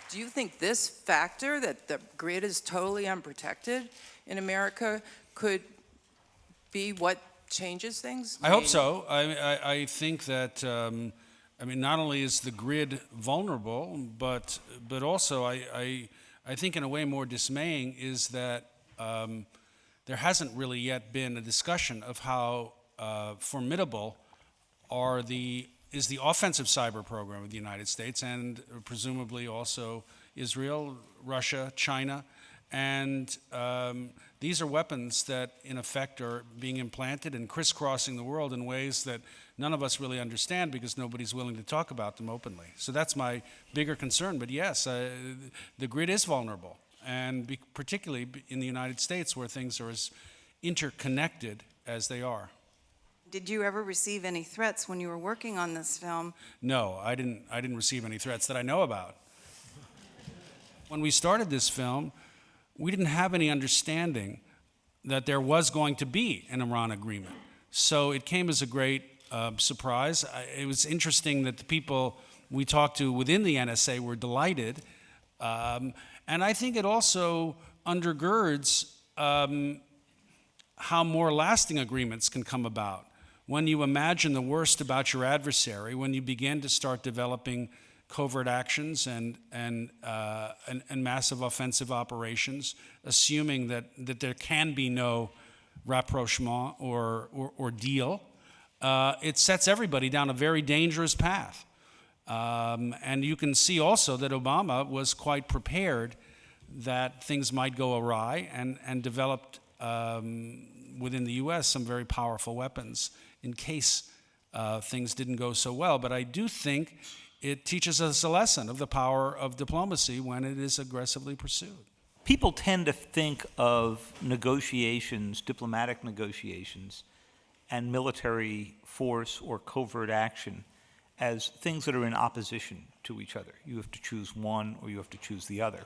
Do you think this factor, that the grid is totally unprotected in America, could be what changes things? I hope so. I think that, not only is the grid vulnerable, but also I think in a way more dismaying is that there hasn't really yet been a discussion of how formidable is the offensive cyber program of the United States and presumably also Israel, Russia, China. And these are weapons that, in effect, are being implanted and crisscrossing the world in ways that none of us really understand because nobody's willing to talk about them openly. So that's my bigger concern. But yes, the grid is vulnerable, and particularly in the United States where things are as interconnected as they are. Did you ever receive any threats when you were working on this film? No, I didn't receive any threats that I know about. When we started this film, we didn't have any understanding that there was going to be an Iran agreement. So it came as a great surprise. It was interesting that the people we talked to within the NSA were delighted. And I think it also undergirds how more lasting agreements can come about. When you imagine the worst about your adversary, when you begin to start developing covert actions and massive offensive operations, assuming that there can be no rapprochement or deal, it sets everybody down a very dangerous path. And you can see also that Obama was quite prepared that things might go awry and developed within the U.S. some very powerful weapons in case things didn't go so well. But I do think it teaches us a lesson of the power of diplomacy when it is aggressively pursued. People tend to think of negotiations, diplomatic negotiations, and military force or covert action as things that are in opposition to each other. You have to choose one or you have to choose the other.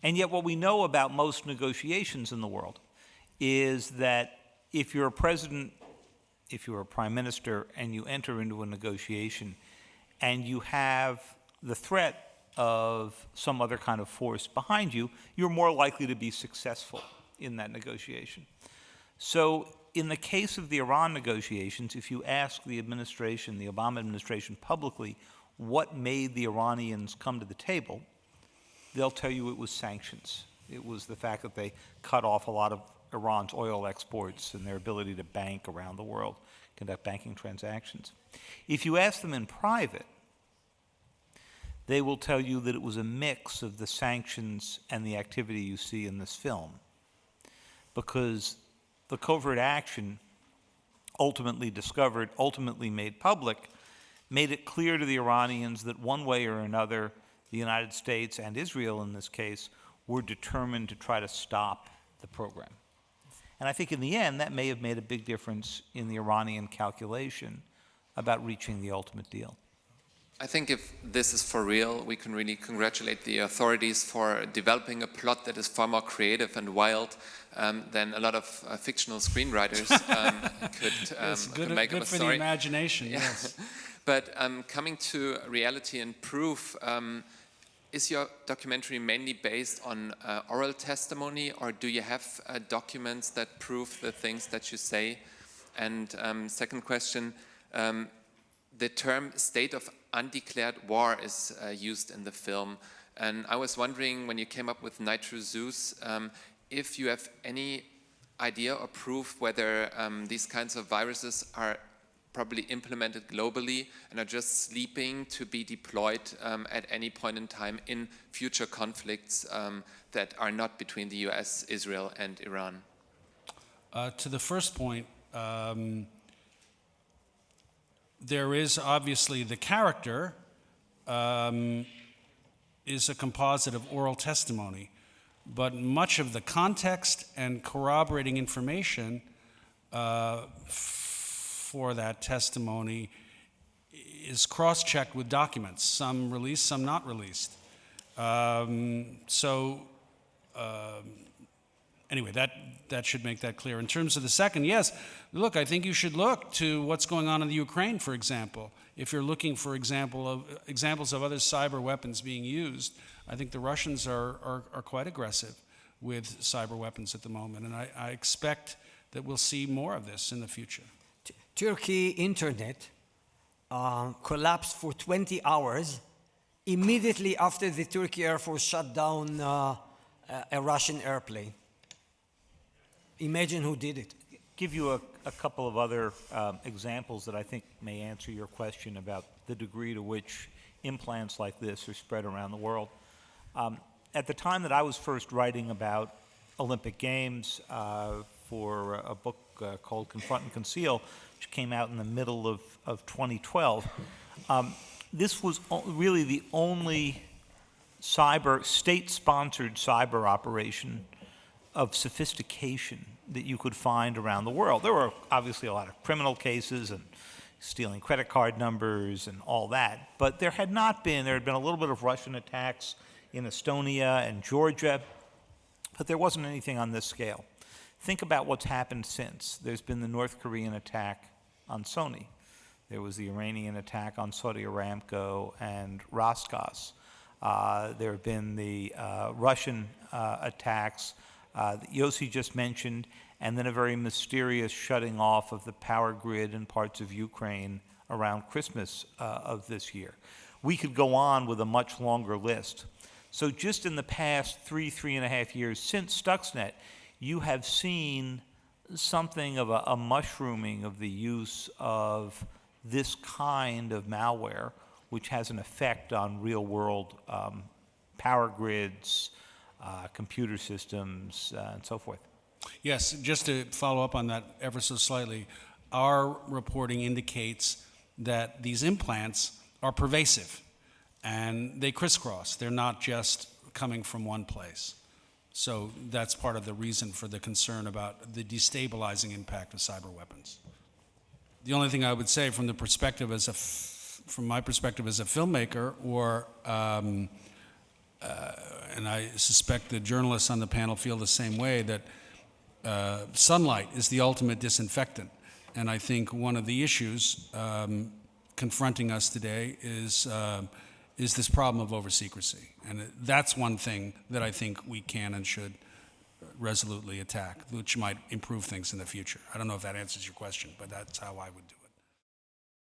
And yet what we know about most negotiations in the world is that if you're a president, if you're a prime minister, and you enter into a negotiation and you have the threat of some other kind of force behind you, you're more likely to be successful in that negotiation. So in the case of the Iran negotiations, if you ask the administration, the Obama administration publicly, what made the Iranians come to the table, they'll tell you it was sanctions. It was the fact that they cut off a lot of Iran's oil exports and their ability to bank around the world, conduct banking transactions. If you ask them in private, they will tell you that it was a mix of the sanctions and the activity you see in this film, because the covert action ultimately discovered, ultimately made public, made it clear to the Iranians that one way or another, the United States and Israel in this case were determined to try to stop the program. And I think in the end, that may have made a big difference in the Iranian calculation about reaching the ultimate deal. I think if this is for real, we can really congratulate the authorities for developing a plot that is far more creative and wild than a lot of fictional screenwriters could make of a for story. The imagination, yes. But coming to reality and proof, is your documentary mainly based on oral testimony, or do you have documents that prove the things that you say? And second question, the term state of undeclared war is used in the film. And I was wondering, when you came up with Nitro Zeus, if you have any idea or proof whether these kinds of viruses are probably implemented globally and are just sleeping to be deployed at any point in time in future conflicts that are not between the US, Israel, and Iran. To the first point, there is obviously the character is a composite of oral testimony, but much of the context and corroborating information for that testimony is cross-checked with documents, some released, some not released. anyway, that should make that clear. In terms of the second, yes, look, I think you should look to what's going on in the Ukraine, for example. If you're looking for examples of other cyber weapons being used, I think the Russians are quite aggressive with cyber weapons at the moment, and I expect that we'll see more of this in the future. Turkey internet collapsed for 20 hours immediately after the Turkey Air Force shut down a Russian airplane. Imagine who did it. Give you a couple of other examples that I think may answer your question about the degree to which implants like this are spread around the world. At the time that I was first writing about Olympic Games for a book called Confront and Conceal, which came out in the middle of 2012, this was really the only state-sponsored cyber operation of sophistication that you could find around the world. There were obviously a lot of criminal cases and stealing credit card numbers and all that, but there had been a little bit of Russian attacks in Estonia and Georgia, but there wasn't anything on this scale. Think about what's happened since. There's been the North Korean attack on Sony. There was the Iranian attack on Saudi Aramco and Roscos. There have been the Russian attacks that Yossi just mentioned, and then a very mysterious shutting off of the power grid in parts of Ukraine around Christmas of this year. We could go on with a much longer list. So just in the past 3.5 years since Stuxnet, you have seen something of a mushrooming of the use of this kind of malware, which has an effect on real-world power grids, computer systems, and so forth. Yes, just to follow up on that ever so slightly, our reporting indicates that these implants are pervasive and they crisscross. They're not just coming from one place. So that's part of the reason for the concern about the destabilizing impact of cyber weapons. The only thing I would say from my perspective as a filmmaker, or and I suspect the journalists on the panel feel the same way, that sunlight is the ultimate disinfectant. And I think one of the issues confronting us today is this problem of over-secrecy. And that's one thing that I think we can and should resolutely attack, which might improve things in the future. I don't know if that answers your question, but that's how I would do it.